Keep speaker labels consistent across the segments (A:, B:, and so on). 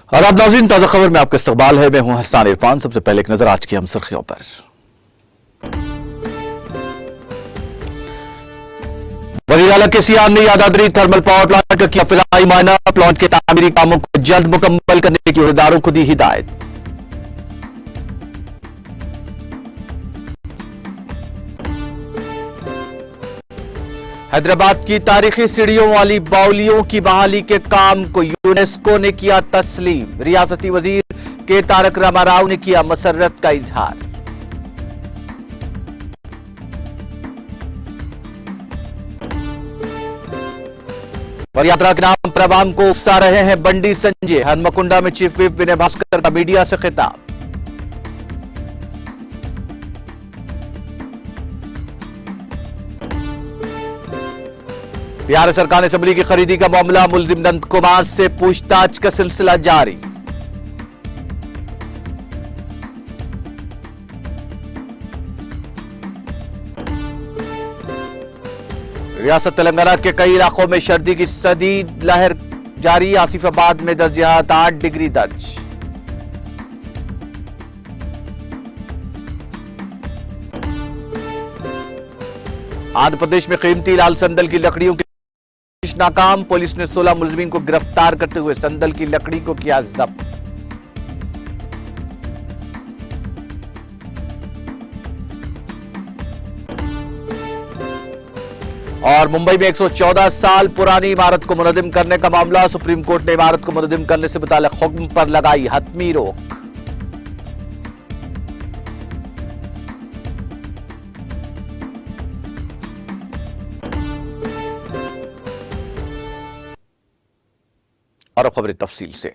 A: और अब नाज़रीन ताज़ा खबर में आपका इस्तकबाल है। मैं हूं हसन इरफान। सबसे पहले एक नजर आज की हम सुर्खियों पर। वज़ीर आला केसीआर ने यादाद्री थर्मल पावर प्लांट का किया फिलहाल मुआयना। प्लांट के तामीरी कामों को जल्द मुकम्मल करने की अहदेदारों को दी हिदायत। हैदराबाद की तारीखी सीढ़ियों वाली बाउलियों की बहाली के काम को यूनेस्को ने किया तस्लीम। रियासती वजीर के तारक रामाराव ने किया मसर्रत का इजहार। और यात्रा के नाम पर आवाम को उकसा रहे हैं बंडी संजय। हनुमकुंडा में चीफ विप विनय भास्कर का मीडिया से खिताब। बिहार सरकार ने असेंबली की खरीदी का मामला मुलजिम नंद कुमार से पूछताछ का सिलसिला जारी। रियासत तेलंगाना के कई इलाकों में सर्दी की शदीद लहर जारी। आसिफाबाद में दर्जात 8 डिग्री दर्ज। आंध्र प्रदेश में कीमती लाल संदल की लकड़ियों की नाकाम। पुलिस ने 16 मुलजिमीन को गिरफ्तार करते हुए संदल की लकड़ी को किया जब्त। और मुंबई में 114 साल पुरानी इमारत को मुनद्दिम करने का मामला। सुप्रीम कोर्ट ने इमारत को मुनद्दिम करने से मुताल्लिक हुक्म पर लगाई हतमी रोक। और अब खबरें तफसील से।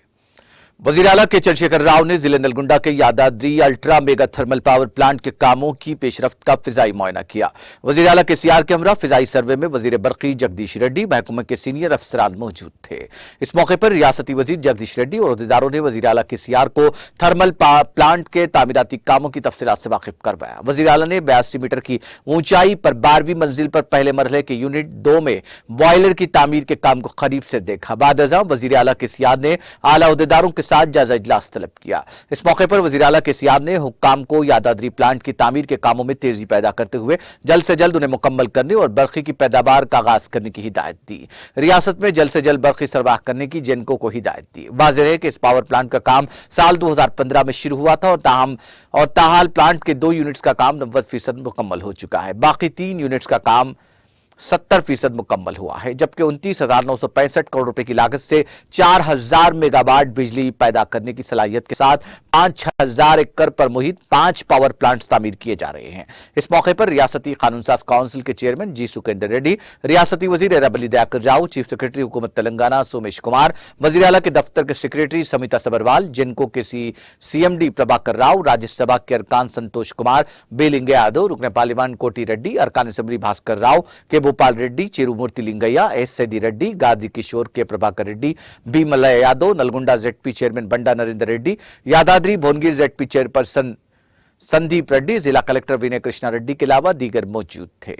A: वजीर आला के चंद्रशेखर राव ने जिले नलगुंडा के Yadadri ultra mega thermal power plant के कामों की पेशरफ्त का फिजाई मुआयना किया। वजीर आला केसीआर के हमरा फिजाई सर्वे में वजीर बरकी जगदीश रेड्डी, महकमे के सीनियर अफसरान मौजूद थे। इस मौके पर रियासती वजीर जगदीश रेड्डी और अहदेदारों ने वजीर आला केसीआर को थर्मल प्लांट के तामीराती कामों की तफसीलात से वाकिफ करवाया। वजीर आला ने 82 मीटर की ऊंचाई पर 12वीं मंजिल पर पहले मरहले के यूनिट 2 में बॉयलर की तामीर के काम को करीब से देखा। बाद अज़ां वजीर आला केसीआर ने आला अहदेदारों के साथ जायजा इजलास तलब किया। इस मौके पर वजीर आला केसीआर ने हुक्काम को यादाद्री प्लांट की तामीर के कामों में तेजी पैदा करते हुए जल्द से जल्द उन्हें मुकम्मल करने और बरखी की पैदावार का आगाज करने की हिदायत दी। रियासत में जल्द से जल्द बरखी सरबराह करने की जेनको को हिदायत दी। वाज़ेह है कि इस पावर प्लांट का काम साल 2015 में शुरू हुआ था और ताहाल प्लांट के 2 यूनिट्स का काम 90% मुकम्मल हो चुका है। बाकी 3 यूनिट्स का काम 70% मुकम्मल हुआ है, जबकि 29,965 करोड़ रुपए की लागत से 4,000 मेगावाट बिजली पैदा करने की सलाहियत के साथ 5,000 एकड़ पर मुहित 5 पावर प्लांट्स तामीर किए जा रहे हैं। इस मौके पर रियासती कानून साज काउंसिल के चेयरमैन जी सुकेंद्र रेड्डी, रियासती वजीर एराबली दयाकर राव, चीफ सेक्रेटरी हुकूमत तेलंगाना सोमेश कुमार, वजीर आला के दफ्तर के सेक्रेटरी समिता सबरवाल, जिनको के सीएमडी प्रभाकर राव, राज्यसभा के अरकान संतोष कुमार, बेलिंगे यादव, रुकने पार्लियामान कोटी रेड्डी, अरकान assembly Bhaskar Rao K Bhopal Reddy, Cherumurthy Lingaiah, S Saidi Reddy, Gadi Kishore K Prabhakar Reddy, B Mallaiah Yadav, Nalgonda ZP chairman Banda Narendra Reddy, Yadadri Bhuvanagiri ZP chairperson Sandeep Reddy, जिला कलेक्टर विनय कृष्णा रेड्डी के अलावा दीगर मौजूद थे।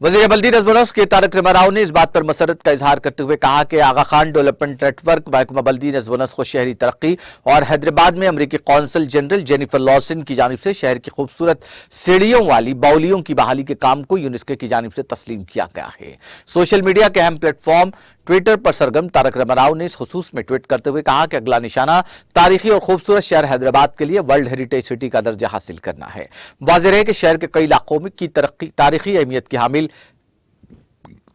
A: वज़ीर बल्दी नज़्म के तारक रामाराव ने इस बात पर मसरत का इजहार करते हुए कहा कि आगा खान डेवलपमेंट नेटवर्क, महकमा बल्दी नज़्म को शहरी तरक्की और हैदराबाद में अमरीकी कौंसल जनरल जेनिफर लॉसन की जानिब से शहर की खूबसूरत सीढ़ियों वाली बाउलियों की बहाली के काम को यूनेस्को की जानिब से तस्लीम किया गया है। सोशल मीडिया के अहम प्लेटफॉर्म ट्विटर पर सरगर्म तारक रामाराव ने इस खुसूस में ट्वीट करते हुए कहा कि अगला निशाना तारीखी और खूबसूरत शहर हैदराबाद के लिए वर्ल्ड हेरिटेज सिटी का दर्जा हासिल करना है। वाज़ेह है कि शहर के कई इलाकों में की तारीखी अहमियत की हामिल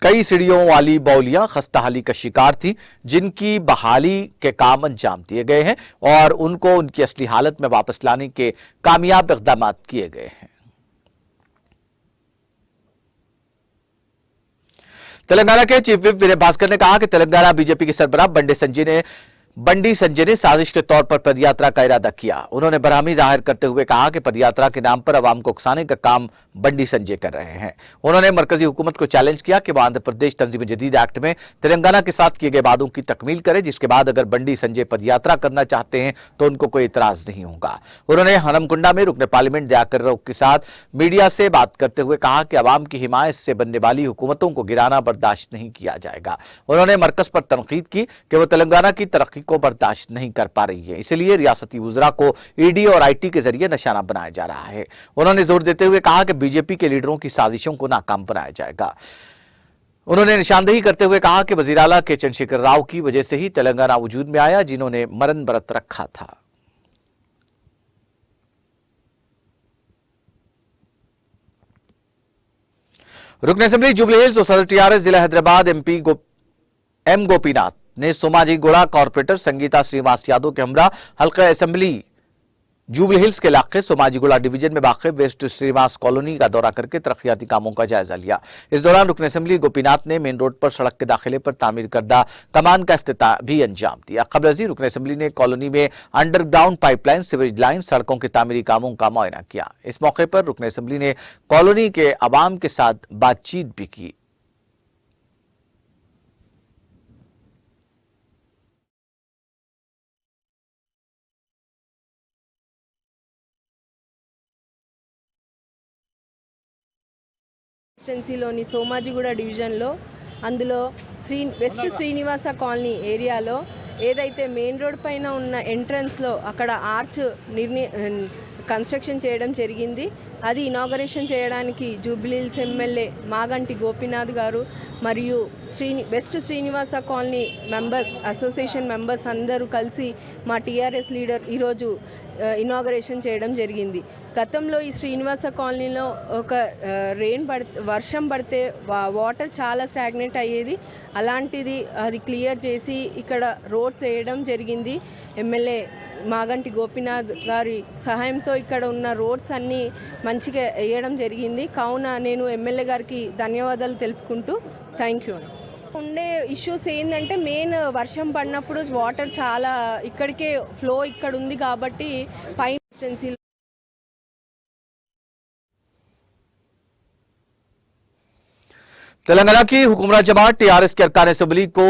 A: कई सीढ़ियों वाली बाउलियां खस्ताहाली का शिकार थी, जिनकी बहाली के काम अंजाम दिए गए हैं और उनको उनकी असली हालत में वापस लाने के कामयाब इक़दाम किए गए हैं। तेलंगाना के चीफ विप विनय भास्कर ने कहा कि तेलंगाना बीजेपी के सरबराह बंडे संजय ने बंडी संजय ने साजिश के तौर पर पदयात्रा का इरादा किया। उन्होंने बरहमी जाहिर करते हुए कहा कि पदयात्रा के नाम पर अवाम को उकसाने का काम बंडी संजय कर रहे हैं। उन्होंने मरकजी हुकूमत को चैलेंज किया कि वह आंध्र प्रदेश तंजीम जदीद एक्ट में तेलंगाना के साथ किए गए वादों की तकमील करे, जिसके बाद अगर बंडी संजय पदयात्रा करना चाहते हैं तो उनको कोई इतराज नहीं होगा। उन्होंने हनमकुंडा में रुकने पार्लियामेंट दयाकर राव के साथ मीडिया से बात करते हुए कहा कि अवाम की हिमायत से बनने वाली हुकूमतों को गिराना बर्दाश्त नहीं किया जाएगा। उन्होंने मरकज पर तनकीद की कि वो तेलंगाना की तरक्की को बर्दाश्त नहीं कर पा रही है, इसलिए रियासती वुज़रा को ईडी और आईटी के जरिए निशाना बनाया जा रहा है। उन्होंने जोर देते हुए कहा कि बीजेपी के लीडरों की साजिशों को नाकाम बनाया जाएगा। उन्होंने निशानदेही करते हुए कहा कि वज़ीर आला के चंद्रशेखर राव की वजह से ही तेलंगाना वजूद में आया, जिन्होंने मरण व्रत रखा था। रुकन असेंबली जुबली हिल्स और सदर टीआरएस जिला हैदराबाद एमपी एम गोपीनाथ ने सोमाजीगुड़ा कॉर्पोरेटर संगीता श्रीनिवास यादव के हमरा हल्का असेंबली जुबली हिल्स के इलाके सोमाजीगुड़ा डिवीजन में वाक़ वेस्ट श्रीनिवास कॉलोनी का दौरा करके तरक्याती कामों का जायजा लिया। इस दौरान रुकन असेंबली गोपीनाथ ने मेन रोड पर सड़क के दाखिले पर तामीर करदा कमान का इफ्तिताह भी अंजाम दिया। कबल अज़ीं रुकन असेंबली ने कॉलोनी में अंडरग्राउंड पाइपलाइन, सीवरेज लाइन, सड़कों के तामीरी कामों का मुआयना किया। इस मौके पर रुकन असेंबली ने कॉलोनी के अवाम के साथ बातचीत भी की।
B: కాన్స్టిట్యున్సీలోని సోమాజిగూడ డివిజన్లో అందులో వెస్ట్ శ్రీనివాస కాలనీ ఏరియాలో ఏదైతే మెయిన్ రోడ్ పైన ఉన్న ఎంట్రన్స్లో అక్కడ ఆర్చ్ కన్స్ట్రక్షన్ చేయడం జరిగింది. అది ఇనాగరేషన్ చేయడానికి జూబ్లీహిల్స్ ఎమ్మెల్యే మాగంటి గోపీనాథ్ గారు మరియు west Srinivasa colony members, association members అందరూ కలిసి మా టీఆర్ఎస్ లీడర్ ఈరోజు ఇనాగరేషన్ చేయడం జరిగింది. గతంలో ఈ శ్రీనివాస కాలనీలో ఒక వర్షం పడితే వాటర్ చాలా స్టాగ్నేట్ అయ్యేది. అలాంటిది అది క్లియర్ చేసి ఇక్కడ రోడ్స్ వేయడం జరిగింది. ఎమ్మెల్యే మాగంటి గోపీనాథ్ గారి సహాయంతో ఇక్కడ ఉన్న రోడ్స్ అన్నీ మంచిగా వేయడం జరిగింది. కావున నేను ఎమ్మెల్యే గారికి ధన్యవాదాలు తెలుపుకుంటూ థ్యాంక్ యూ. ఉండే ఇష్యూస్ ఏంటంటే మెయిన్ వర్షం పడినప్పుడు వాటర్ చాలా ఇక్కడికే ఫ్లో ఇక్కడ ఉంది కాబట్టి పైన కాన్స్టిట్యున్సీ
A: तेलंगाना की हुकूमत जमात टीआरएस के अरकान असेंबली को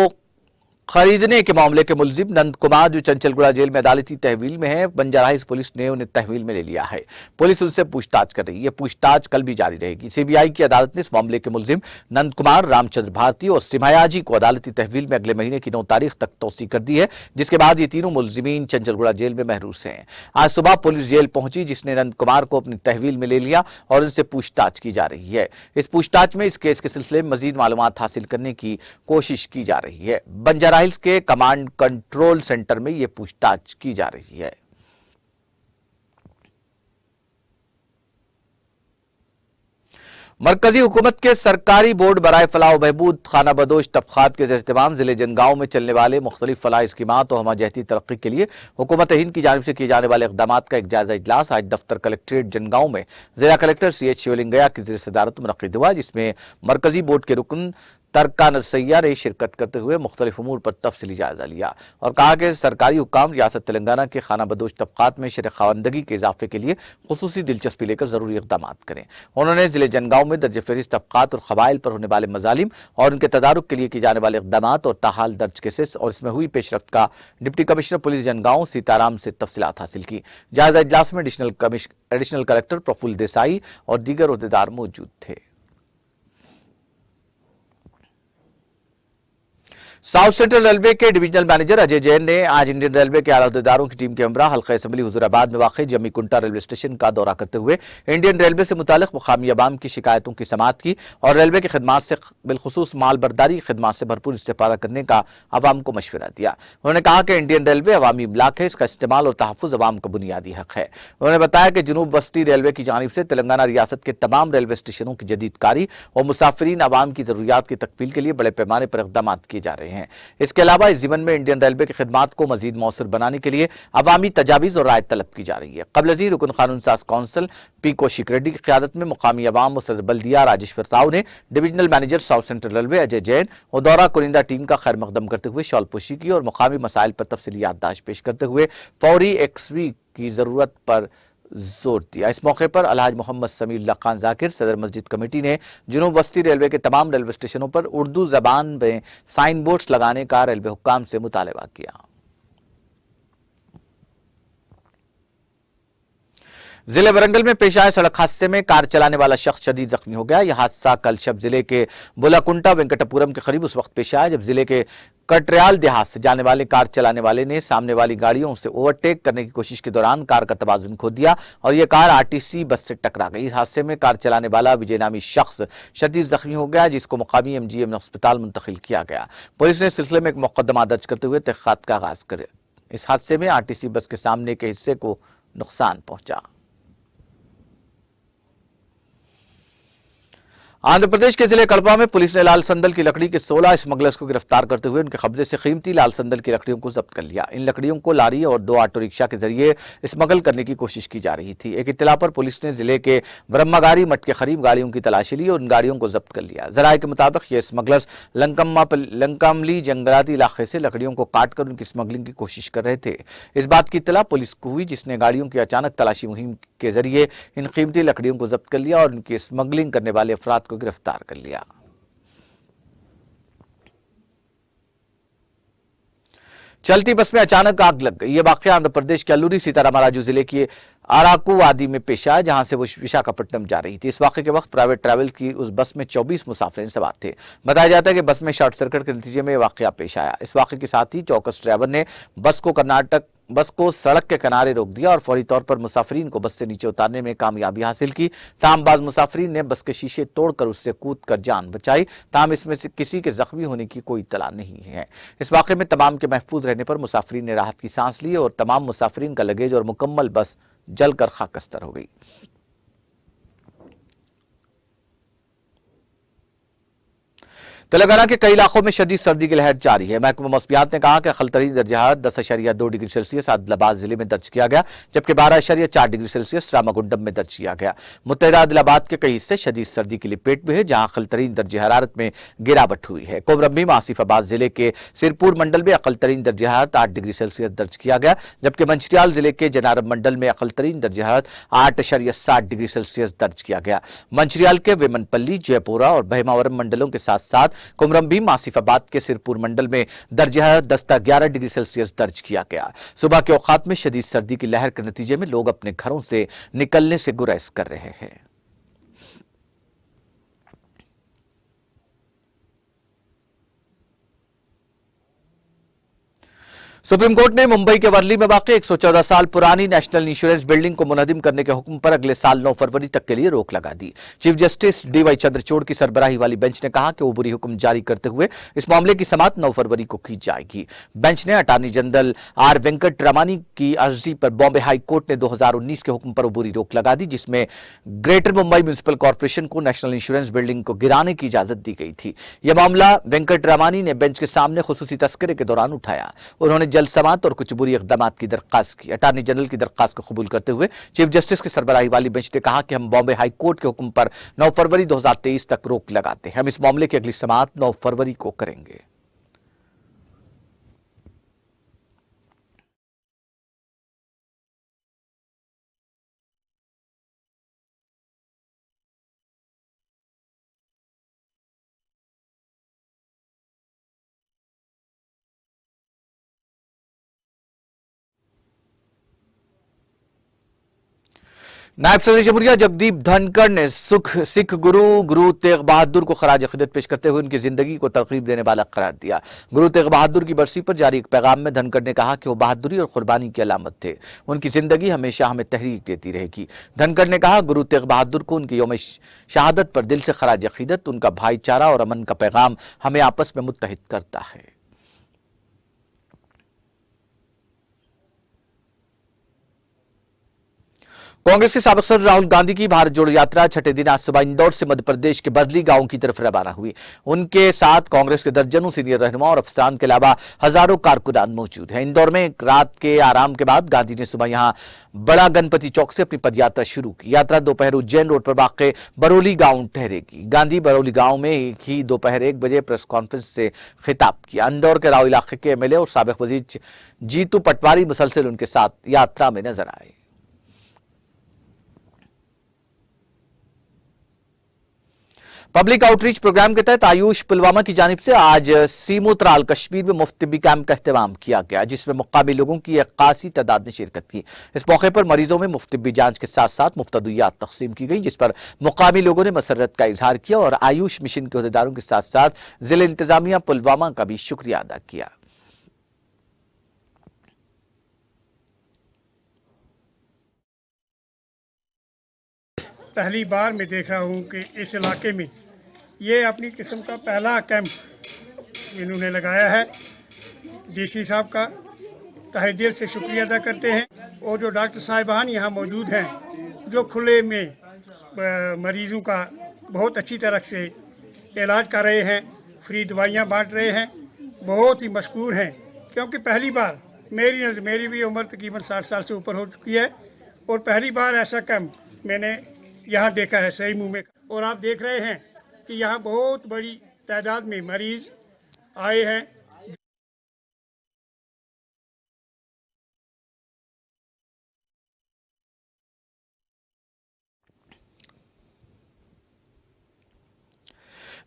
A: खरीदने के मामले के मुलजिम नंद कुमार जो चंचलगुड़ा जेल में अदालती तहवील में है, बंजारा हिल्स पुलिस ने उन्हें तहवील में ले लिया है। पुलिस उनसे पूछताछ कर रही है। पूछताछ कल भी जारी रहेगी। सीबीआई की अदालत ने इस मामले के मुलजिम नंद कुमार, रामचंद्र भारती और सिमायाजी को अदालती तहवील में अगले महीने की 9 तारीख तक तौसी कर दी है, जिसके बाद ये तीनों मुलजिमीन चंचलगुड़ा जेल में महरूस हैं। आज सुबह पुलिस जेल पहुंची, जिसने नंद कुमार को अपनी तहवील में ले लिया और उनसे पूछताछ की जा रही है। इस पूछताछ में इस केस के सिलसिले में मजीद मालूमात हासिल करने की कोशिश की जा रही है। बंजारा हिल्स के कमांड कंट्रोल सेंटर में यह पूछताछ की जा रही है। मरकजी हुकूमत के सरकारी बोर्ड बराए फलाह बहबूद खाना बदोश तबकात के ज़ेर-ए-इत्तेमाम जिले जनगांव में चलने वाले मुख्तलिफ फलाह स्कीमात और हमाजहती तरक्की के लिए हुकूमत हिंद की जानिब से किए जाने वाले इक़दाम का एक जायजा इजलास आज दफ्तर कलेक्ट्रेट जनगांव में जिला कलेक्टर CH शिवलिंगया की ज़ेर सदारत मुनक़्क़िद हुआ, जिसमें मरकजी बोर्ड के रुकन तरका नरसैया ने शिरकत करते हुए मुख्तलिफ उमूर पर तफसीली जायजा लिया और कहा कि सरकारी हुक्काम रियासत तेलंगाना के खाना बदोश तबकात में शर खावंदगी के इजाफे के लिए खुसूसी दिलचस्पी लेकर जरूरी इक़दाम करें। उन्होंने जिले जनगांव में दर्ज फहरिस्त तबकात और क़बाइल पर होने वाले मजालिम और उनके तदारुक के लिए किए जाने वाले इक़दाम और ताहाल दर्ज केसेस और इसमें हुई पेशरफ्त का deputy commissioner police Jangaon Sitaram से तफसीलात हासिल की। जायजा इजलास में एडिशनल कलेक्टर प्रफुल्ल देसाई और दीगर ओहदेदार मौजूद थे। साउथ सेंट्रल रेलवे के डिविजनल मैनेजर अजय जैन ने आज इंडियन रेलवे के आला अहदेदारों की टीम के हमरा हल्का असेंबली हुजूराबाद में वाक़ जमी कुंटा रेलवे स्टेशन का दौरा करते हुए इंडियन रेलवे से मुतालिक मुकामी अवाम की शिकायतों की समाअत की और रेलवे की खिदमात से बिलखुसूस माल बर्दारी खिदमात से भरपूर इस्तेफादा करने का अवाम को मशवरा दिया। उन्होंने कहा कि इंडियन रेलवे अवामी इमलाक है, इसका इस्तेमाल और तहफ़्फ़ुज़ अवाम का बुनियादी हक है। उन्होंने बताया कि जनूब वस्ती रेलवे की जानिब से तेलंगाना रियासत के तमाम रेलवे स्टेशनों की जदीदकारी और मुसाफिरीन अवाम की ज़रूरियात की तकमील के लिए बड़े पैमाने पर इक़दाम किए जा रहे हैं। रहे हैं। इसके अलावा इस जीवन में इंडियन रेलवे की खिदमात को मजीद मौसर बनाने के लिए अवामी तजावीज और राय तलब की जा रही है। कबल अजीर रुकन कानून साज कौंसिल पी कौशिक रेड्डी की क़यादत में मुकामी अवाम और सदर बल्दिया राजेश्वर राव ने divisional manager south central railway Ajay Jain और दौरा कुरिंदा टीम का खैर मकदम करते हुए शॉलपोशी की और मुकामी मसाइल पर तफसीली याददाश्त पेश करते हुए फौरी एक्सवी की जरूरत पर जोर दिया। इस मौके पर अलहाज मोहम्मद समीउल्लाह खान जाकिर सदर मस्जिद कमेटी ने जुनूब वस्ती रेलवे के तमाम रेलवे स्टेशनों पर उर्दू जबान में साइन बोर्ड्स लगाने का रेलवे हुक्काम से मुतालबा किया। जिले वरंगल में पेश आए सड़क हादसे में कार चलाने वाला शख्स शदीद जख्मी हो गया। यह हादसा कल शब जिले के बुलाकुंटा वेंकटपुरम के करीब उस वक्त पेश आया जब जिले के कटरियाल देहात से जाने वाले कार चलाने वाले ने सामने वाली गाड़ियों से ओवरटेक करने की कोशिश के दौरान कार का तवाजुन खो दिया और यह कार आरटीसी बस से टकरा गई। इस हादसे में कार चलाने वाला विजय नामी शख्स शदीद जख्मी हो गया, जिसको मुकामी एमजीएम अस्पताल मुंतकिल किया गया। पुलिस ने इस सिलसिले में एक मुकदमा दर्ज करते हुए तहकीकात का आगाज कर इस हादसे में आरटीसी बस के सामने के हिस्से को नुकसान पहुंचा। आंध्र प्रदेश के जिले कड़पा में पुलिस ने लाल संदल की लकड़ी के 16 स्मगलर्स को गिरफ्तार करते हुए उनके कब्जे से कीमती लाल संदल की लकड़ियों को जब्त कर लिया। इन लकड़ियों को लारी और 2 ऑटो रिक्शा के जरिए स्मगल करने की कोशिश की जा रही थी। एक इत्तला पर पुलिस ने जिले के ब्रह्मगारी मठ के करीब गाड़ियों की तलाशी ली और उन गाड़ियों को जब्त कर लिया। जराये के मुताबिक ये स्मगलर्स लंकामली जंगलाती इलाके से लकड़ियों को काटकर उनकी स्मगलिंग की कोशिश कर रहे थे। इस बात की इत्तला पुलिस को हुई, जिसने गाड़ियों की अचानक तलाशी मुहिम के जरिए इन कीमती लकड़ियों को जब्त कर लिया और उनकी स्मगलिंग करने वाले अफराद को गिरफ्तार कर लिया। चलती बस में अचानक आग लग गई। यह वाकया आंध्र प्रदेश के अल्लूरी सीतारामराजू जिले की अराकू वादी में पेश आया, जहां से वो विशाखापट्टनम जा रही थी। इस वाकये के वक्त प्राइवेट ट्रैवल की उस बस में 24 मुसाफिर सवार थे। बताया जाता है कि बस में शॉर्ट सर्किट के नतीजे में यह वाकया पेश आया। इस वाकये के साथ ही चौकस ड्राइवर ने बस को सड़क के किनारे रोक दिया और फौरी तौर पर मुसाफिरीन को बस से नीचे उतारने में कामयाबी हासिल की। ताहम बाद मुसाफिरीन ने बस के शीशे तोड़कर उससे कूदकर जान बचाई। ताहम इसमें से किसी के जख्मी होने की कोई इत्तला नहीं है। इस वाकये में तमाम के महफूज रहने पर मुसाफिरीन ने राहत की सांस ली और तमाम मुसाफिरीन का लगेज और मुकम्मल बस जलकर खाकस्तर हो गई। तेलंगाना के कई इलाकों में शदीद सर्दी की लहर जारी है। महकमा मौसमियात ने कहा कि अकलतरीन दर्जा हरारत 10.2 डिग्री सेल्सियस आदिलाबाद जिले में दर्ज किया गया, जबकि 12.4 डिग्री सेल्सियस रामागुंडम में दर्ज किया गया। मुत्तहिदा आदिलाबाद के कई हिस्से शदीद सर्दी की लपेट में है, जहां अकलतरीन दर्जा हरारत में गिरावट हुई है। कोमरम्बी में आसिफाबाद जिले के सिरपुर मंडल में अकलतरीन दर्जा हरारत 8 डिग्री सेल्सियस दर्ज किया गया, जबकि मंचिरियाल जिले के जनारब मंडल में अकलतरीन दर्जा हरारत 8.7 डिग्री सेल्सियस दर्ज किया गया। मंचिरियाल के वेमनपल्ली, जयपुरा और भैमावरम मंडलों के साथ साथ कुमरम्भीम आसिफाबाद के सिरपुर मंडल में दर्जा हरारत 10-11 डिग्री सेल्सियस दर्ज किया गया। सुबह के औकात में शदीद सर्दी की लहर के नतीजे में लोग अपने घरों से निकलने से गुरेज कर रहे हैं। सुप्रीम कोर्ट ने मुंबई के वर्ली में वाक़ 114 साल पुरानी नेशनल इंश्योरेंस बिल्डिंग को मुनहदिम करने के हुक्म पर अगले साल 9 फरवरी तक के लिए रोक लगा दी। चीफ जस्टिस डीवाई चंद्रचूड़ की सरबराही वाली बेंच ने कहा कि उबरी हुक्म जारी करते हुए इस मामले की समाअत 9 फरवरी को की जाएगी। बेंच ने attorney general R Venkataramani की अर्जी पर बॉम्बे हाई कोर्ट ने 2019 के हुक्म पर उबरी रोक लगा दी, जिसमें ग्रेटर मुंबई म्युनिसिपल कॉर्पोरेशन को नेशनल इंश्योरेंस बिल्डिंग को गिराने की इजाजत दी गई थी। यह मामला वेंकट रमानी ने बेंच के सामने खुसूसी तस्करे के दौरान उठाया। उन्होंने जल्द समाअत और कुछ बुरी इक़दामात की दरख्वास्त की। अटॉर्नी जनरल की दरख्वास्त को कबूल करते हुए चीफ जस्टिस की सरबराही वाली बेंच ने कहा कि हम बॉम्बे हाई कोर्ट के हुक्म पर 9 फरवरी 2023 तक रोक लगाते हैं। हम इस मामले की अगली समाअत 9 फरवरी को करेंगे। नायब सदर जमहूरिया जगदीप धनखड़ ने सिख गुरु तेग बहादुर को खराज अकीदत पेश करते हुए उनकी जिंदगी को तरकीब देने वाला करार दिया। गुरु तेग बहादुर की बरसी पर जारी एक पैगाम में धनखड़ ने कहा कि वो बहादुरी और कुर्बानी की अलामत थे। उनकी जिंदगी हमेशा हमें तहरीक देती रहेगी। धनखड़ ने कहा, गुरु तेग बहादुर को उनकी यौम शहादत पर दिल से खराज अकीदत। उनका भाईचारा और अमन का पैगाम हमें आपस में मुत्तहिद करता है। कांग्रेस के साबिक सदर राहुल गांधी की भारत जोड़ो यात्रा छठे दिन आज सुबह इंदौर से मध्य प्रदेश के बरली गांव की तरफ रवाना हुई। उनके साथ कांग्रेस के दर्जनों सीनियर रहनुमा और अफसरान के अलावा हजारों कारकुनान मौजूद हैं। इंदौर में एक रात के आराम के बाद गांधी ने सुबह यहां बड़ा गणपति चौक से अपनी पदयात्रा शुरू की। यात्रा दोपहर उज्जैन रोड पर वाक़ बरौली गांव ठहरेगी। गांधी बरौली गांव में ही दोपहर 1 बजे प्रेस कॉन्फ्रेंस से खिताब किया। इंदौर के राव इलाके के एमएलए और साबिक वजीर जीतू पटवारी मुसलसल उनके साथ यात्रा में नजर आए। पब्लिक आउटरीच प्रोग्राम के तहत आयुष पुलवामा की जानिब से आज सीमोत्राल कश्मीर में मुफ्त टिब्बी कैंप का एहतमाम किया गया, जिसमें मुकामी लोगों की एक खासी तादाद ने शिरकत की। इस मौके पर मरीजों में मुफ्त टिब्बी जांच के साथ साथ मुफ्त अद्वियात तकसीम की गई, जिस पर मुकामी लोगों ने मसरत का इजहार किया और आयुष मिशन के अहदेदारों के साथ साथ जिला इंतजामिया पुलवामा का भी शुक्रिया अदा किया।
C: पहली बार मैं देख रहा हूँ कि इस इलाके में ये अपनी किस्म का पहला कैंप इन्होंने लगाया है। डीसी साहब का तहे दिल से शुक्रिया अदा करते हैं और जो डॉक्टर साहिबान यहाँ मौजूद हैं जो खुले में मरीज़ों का बहुत अच्छी तरह से इलाज कर रहे हैं, फ्री दवाइयाँ बांट रहे हैं, बहुत ही मशकूर हैं। क्योंकि पहली बार मेरी भी उम्र तकरीबन 60 साल से ऊपर हो चुकी है और पहली बार ऐसा कैंप मैंने यहाँ देखा है सही मुंह में। और आप देख रहे हैं कि यहाँ बहुत बड़ी तादाद में मरीज आए हैं।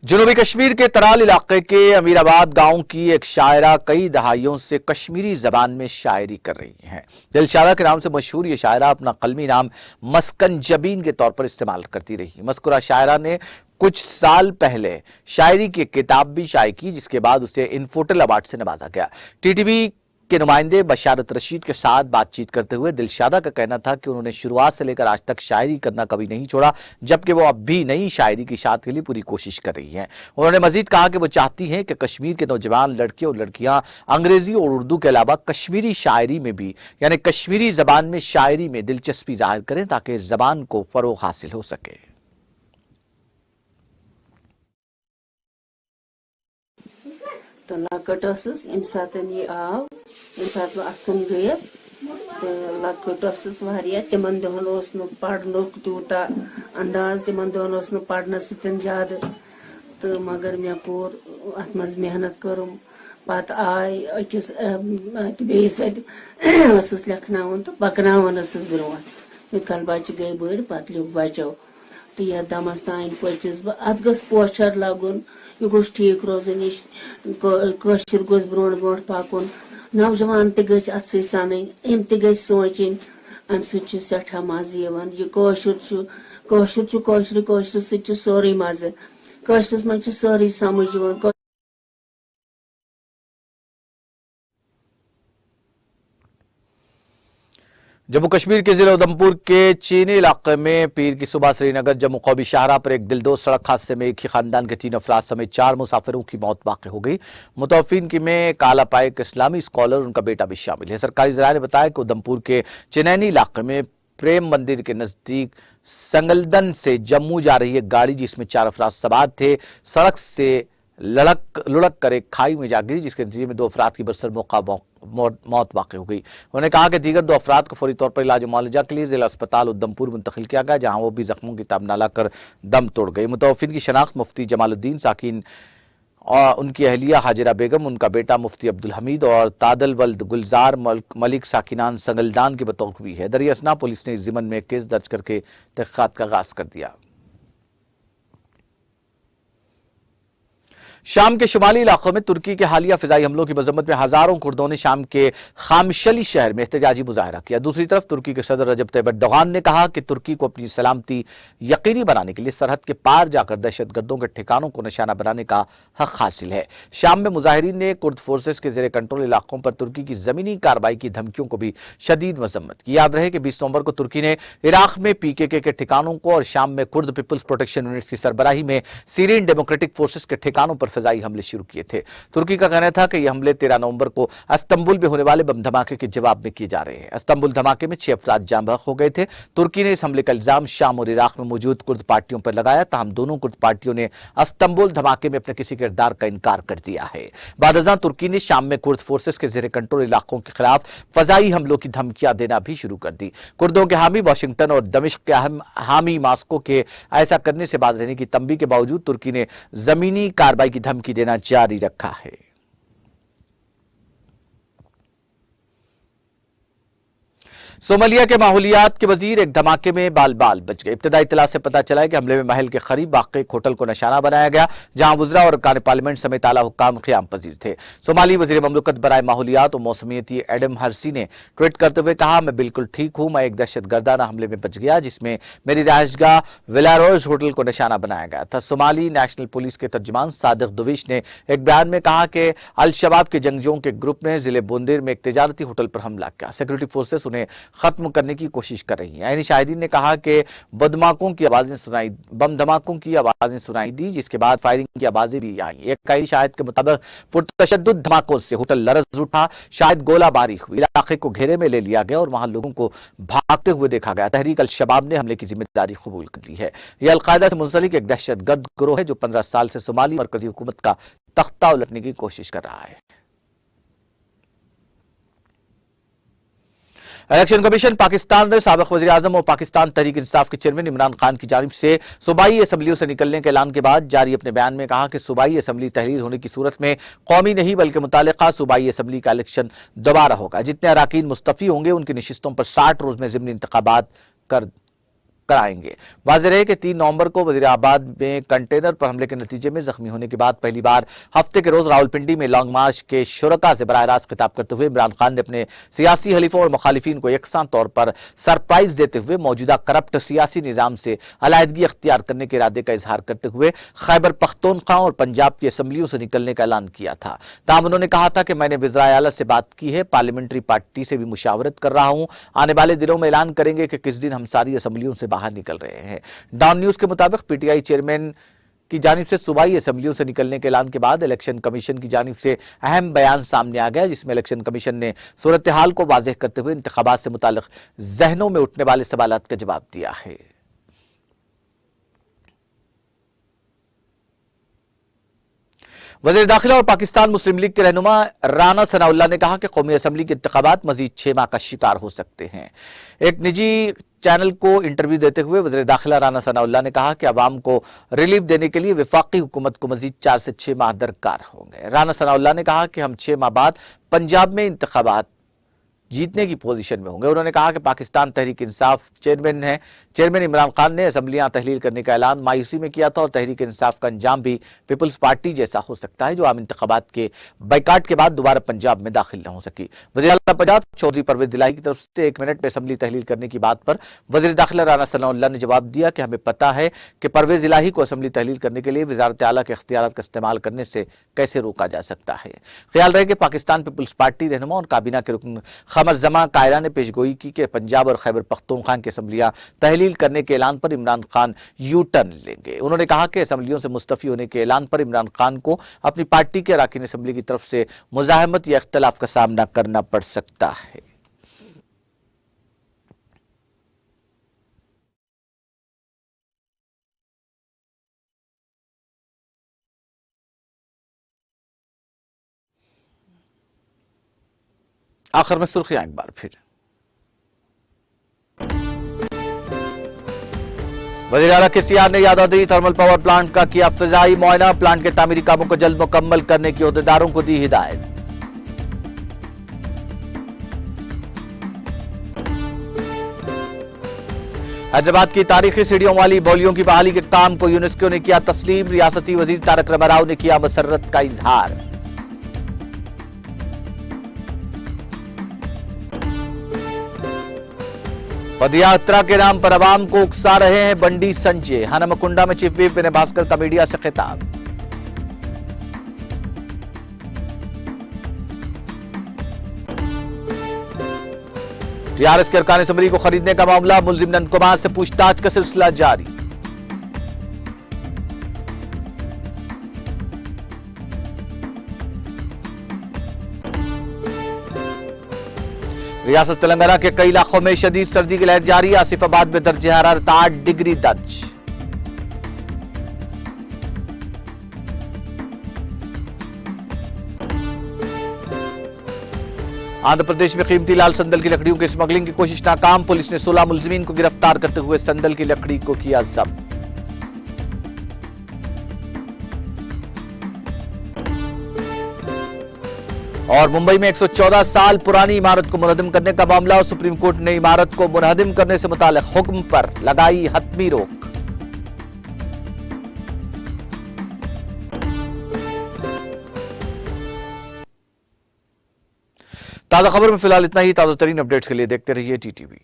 A: जनूबी कश्मीर के तराल इलाके के अमीराबाद गांव की एक शायरा कई दहाइयों से कश्मीरी जबान में शायरी कर रही हैं। दिलशादा के नाम से मशहूर ये शायरा अपना कलमी नाम मस्कन जबीन के तौर पर इस्तेमाल करती रही। मस्कुरा शायरा ने कुछ साल पहले शायरी की किताब भी शाये की, जिसके बाद उसे इन्फोटेल अवार्ड से नवाजा गया। टीटीवी के नुमाइंदे बशारत रशीद के साथ बातचीत करते हुए दिलशादा का कहना था कि उन्होंने शुरुआत से लेकर आज तक शायरी करना कभी नहीं छोड़ा, जबकि वो अब भी नई शायरी की इशाअत के लिए पूरी कोशिश कर रही हैं। उन्होंने मजीद कहा कि वो चाहती हैं कि कश्मीर के नौजवान लड़के और लड़कियां अंग्रेजी और उर्दू के अलावा कश्मीरी शायरी में भी यानी कश्मीरी जबान में शायरी में दिलचस्पी जाहिर करें ताकि इस जबान को फरोग हासिल हो सके।
D: तो लकट यम सात ये आव यम सात अतुन गयस तो लकट तिमन दोहन पढ़न तूता अंदाज तिमन दोहन पढ़न ज्यादा तो मगर मे कोर अत मज मेहनत करम पत आय अकिस बेस लेखन तो पकन ब्रोह इत कल बच्चे गई बड़ पत लुक बचो तो यह दमस तान पचस बह अत गो पोचर लगुन यह गोस ठीक रोजन यह गोस ब्रो ब्रो पकुन नौजवान तथ अत सन अम त सोचन अम सठा मज यह कौशर सोरे मज कौशरस मज सारे समझ
A: जम्मू कश्मीर के जिला उधमपुर के चीनी इलाके में पीर की सुबह श्रीनगर जम्मू कौमी शाहराह पर एक दिलदोज सड़क हादसे में एक ही खानदान के 3 अफराद समेत 4 मुसाफिरों की मौत वाक़ हो गई। मुतवफिन की में काला पाइक इस्लामी स्कॉलर उनका बेटा भी शामिल है। सरकारी ज़राए ने बताया कि उधमपुर के चनैनी इलाके में प्रेम मंदिर के नजदीक संगलदन से जम्मू जा रही एक गाड़ी जिसमें 4 अफराद सवार थे सड़क से लुढ़क कर एक खाई में जा गिरी, जिसके नतीजे में 2 अफराद की बरसर मौका मौत वाक़ हो गई। उन्होंने कहा कि दीगर 2 अफराद को फौरी तौर पर इलाज मुआलजा के लिए जिला अस्पताल उधमपुर मुंतकिल किया गया, जहां वो भी जख्मों की ताब न लाकर दम तोड़ गई। मुतवफिन की शनाख्त मुफ्ती जमालुद्दीन साकिन और उनकी अहलिया हाजिरा बेगम, उनका बेटा मुफ्ती अब्दुल हमीद और तादल वल्द गुलजार मलिक साकिनान संगलदान की बतौर हुई है। दरिया असना पुलिस ने इस जिमन में केस दर्ज करके तहक़ीक़ात का आगाज कर दिया। शाम के शुमाली इलाकों में तुर्की के हालिया फिजाई हमलों की मजम्मत में हजारों कुर्दों ने शाम के खामशली शहर में एहतजाजी मुजाहरा किया। दूसरी तरफ तुर्की के सदर रजब तैयब एर्दोगान ने कहा कि तुर्की को अपनी सलामती यकीनी बनाने के लिए सरहद के पार जाकर दहशतगर्दों के ठिकानों को निशाना बनाने का हक हासिल है। शाम में मुजाहिरीन ने कुर्द फोर्सेस के जेर कंट्रोल इलाकों पर तुर्की की जमीनी कार्रवाई की धमकियों को भी शदीद मजम्मत की। याद रहे कि 20 नवंबर को तुर्की ने इराक में पीकेके के ठिकानों को और शाम में कुर्द पीपल्स प्रोटेक्शन यूनिट्स की सरबराही में सीरियन डेमोक्रेटिक फोर्सेस के ठिकानों पर फिजाई हमले शुरू किए थे। तुर्की का कहना था कि ये हमले 13 नवंबर को इस्तांबुल में होने वाले बम धमाके के जवाब में किए जा रहे हैं। इस्तांबुल धमाके में 6 अफराद जाँ बहक हो गए थे। तुर्की ने इस हमले का इल्जाम शाम और इराक में मौजूद कुर्द पार्टियों पर लगाया, ताहम दोनों कुर्द पार्टियों ने इस्तांबुल धमाके में अपने किसी किरदार का इनकार कर दिया है। बादशाह तुर्की ने शाम में कुर्द फोर्सेस के जेर कंट्रोल इलाकों के खिलाफ फजाई हमलों की धमकियां देना भी शुरू कर दी। कुर्दों के हामी वाशिंगटन और दमिश्क के हामी मास्को के ऐसा करने से बाज रहने की तंबी के बावजूद तुर्की ने जमीनी कार्रवाई की धमकी देना जारी रखा है। सोमालिया के माहौलियात के वजीर एक धमाके में बाल बाल बच गए। इब्तदाई इत्तला से पता चला है कि हमले में महल के करीब वाक़ एक होटल को निशाना बनाया गया, जहां वज़रा और अरकान पार्लियामेंट समेत आला हुक्काम क़याम पजीर थे। सोमाली वज़ीर ममलकत बराए माहौलियात और मौसमियती एडम हर्सी ने ट्वीट करते हुए कहा, मैं बिल्कुल ठीक हूं, मैं एक दहशतगर्दाना हमले में बच गया जिसमें मेरी रहायशगाह विलारोज होटल को निशाना बनाया गया था। सोमाली नेशनल पुलिस के तर्जुमान सादिक दुविश ने एक बयान में कहा कि अल शबाब के जंगजुओं के ग्रुप ने जिले बुंदेर में एक तिजारती होटल पर हमला किया। सिक्योरिटी फोर्सेस उन्हें खत्म करने की कोशिश कर रही हैं। यानी शाहिदीन ने कहा कि बम धमाकों की आवाजें सुनाई दी, जिसके बाद फायरिंग की आवाजें भी आई। एक कई शाहिद के मुताबिक पुरतशद्दुद धमाकों से होटल लरज उठा, शायद गोलाबारी हुई, इलाके को घेरे में ले लिया गया और वहां लोगों को भागते हुए देखा गया। तहरीक अल शबाब ने हमले की जिम्मेदारी कबूल कर ली है। यह अलकायदा से मुंसलिक एक दहशतगर्द गिरोह है जो 15 साल से सोमाली मरकजी हुकूमत का तख्ता उलटने की कोशिश कर रहा है। इलेक्शन कमीशन पाकिस्तान ने साबिक वज़ीर आज़म और पाकिस्तान तहरीक इंसाफ के चेयरमैन इमरान खान की जानिब से सूबाई असम्बलियों से निकलने के ऐलान के बाद जारी अपने बयान में कहा कि सूबाई असम्बली तहरीर होने की सूरत में कौमी नहीं बल्कि मुतालिका सूबाई असम्बली का इलेक्शन दोबारा होगा। जितने अराकीन मुस्तफ़ी होंगे उनकी नशिस्तों पर 60 रोज में ज़िमनी इंतखाबात कराएंगे। वाज़ेह रहे कि 3 नवंबर को वज़ीराबाद में कंटेनर पर हमले के नतीजे में जख्मी होने के बाद पहली बार हफ्ते के रोज रावलपिंडी में लॉन्ग मार्च के शुरका से बराह रास्त खिताब करते हुए इमरान खान ने अपने सियासी हलीफों और मुखालिफिन को यकसां तौर पर सरप्राइज देते हुए मौजूदा करप्ट सियासी निजाम से अलायदगी अख्तियार करने के इरादे का इजहार करते हुए खैबर पख्तूनख्वा और पंजाब की असम्बलियों से निकलने का ऐलान किया था। ताहम उन्होंने कहा था कि मैंने वज़ीर आला से बात की है, पार्लियामेंट्री पार्टी से भी मुशावरत कर रहा हूं, आने वाले दिनों में ऐलान करेंगे कि किस दिन हम सारी असम्बलियों से बाहर निकल रहे हैं। डॉन न्यूज के मुताबिक पीटीआई चेयरमैन की जानिब से सूबाई असम्बलियों से निकलने के ऐलान के बाद इलेक्शन कमीशन की जानिब से अहम बयान सामने आ गया, जिसमें इलेक्शन कमीशन ने सूरत हाल को वाज़ेह करते हुए इंतखाबात से मुताल्लिक जहनों में उठने वाले सवालात का जवाब दिया है। वज़ीर दाखिला और पाकिस्तान मुस्लिम लीग के रहनुमा राना सनाउल्लाह ने कहा कि कौमी असम्बली के इंतखाबात मजीद 6 माह का शिकार हो सकते हैं। एक निजी चैनल को इंटरव्यू देते हुए वज़ीर दाखिला राना सनाउल्लाह ने कहा कि अवाम को रिलीफ देने के लिए वफाकी हुकूमत को मजीद 4 से 6 माह दरकार होंगे। राना सनाउल्लाह ने कहा कि हम 6 माह बाद पंजाब में इंतखाबात जीतने की पोजीशन में होंगे। उन्होंने कहा कि पाकिस्तान तहरीक इंसाफ चेयरमैन इमरान खान ने असम्बलियां तहलील करने का ऐलान मायूसी में किया था और तहरीक इंसाफ का अंजाम भी पीपल्स पार्टी जैसा हो सकता है जो आम इंतखाबात के बाइकाट के बाद दोबारा पंजाब में दाखिल न हो सकी। वज़ीर आला पंजाब चौधरी परवेज दिलाही की तरफ से 1 मिनट में असम्बली तहलील करने की बात पर वज़ीर दाखिला राना सनाउल्लाह ने जवाब दिया कि हमें पता है कि परवेज दिलाही को असम्बली तहलील करने के लिए वज़ारत आला के इख्तियारात का इस्तेमाल करने से कैसे रोका जा सकता है। ख्याल रहे कि पाकिस्तान पीपल्स पार्टी रहनुमा और काबीना के रुकन खमर जमा कायरा ने पेशगोई की कि पंजाब और खैबर पख्तूनख्वा की असम्बलियां तहलील करने के ऐलान पर इमरान खान यू टर्न लेंगे। उन्होंने कहा कि असम्बलियों से मुस्तफ़ी होने के ऐलान पर इमरान खान को अपनी पार्टी के अरकान असम्बली की तरफ से मुज़ाहमत या इख्तिलाफ का सामना करना पड़ सकता है। आखिर में सुर्खियां एक बार फिर। वज़ीर आला केसीआर ने यादाद्री थर्मल पावर प्लांट का किया फिजाई मुआयना, प्लांट के तामीरी कामों को जल्द मुकम्मल करने की ओहदेदारों को दी हिदायत। हैदराबाद की तारीखी सीढ़ियों वाली बौलियों की बहाली के काम को यूनेस्को ने किया तस्लीम, रियासती वजीर तारक रामाराव ने किया मसर्रत का इजहार। पदयात्रा के नाम पर आवाम को उकसा रहे हैं बंडी संजय, हनमकुंडा में चीफ व्हिप विनय भास्कर का मीडिया से खिताब। टीआरएस के अरकान असम्बली को खरीदने का मामला, मुलजिम नंद कुमार से पूछताछ का सिलसिला जारी। रियासत तेलंगाना के कई इलाकों में शदीद सर्दी की लहर जारी। आसिफाबाद में दर्ज हरारत 8 डिग्री दर्ज। आंध्र प्रदेश में कीमती लाल संदल की लकड़ियों की स्मगलिंग की कोशिश नाकाम। पुलिस ने 16 मुलजिमीन को गिरफ्तार करते हुए संदल की लकड़ी को किया जब्त। और मुंबई में 114 साल पुरानी इमारत को मुनहदिम करने का मामला। सुप्रीम कोर्ट ने इमारत को मुनहदिम करने से मुताल्लिक हुक्म पर लगाई हतमी रोक। ताजा खबर में फिलहाल इतना ही। ताजा तरीन अपडेट्स के लिए देखते रहिए टीटीवी।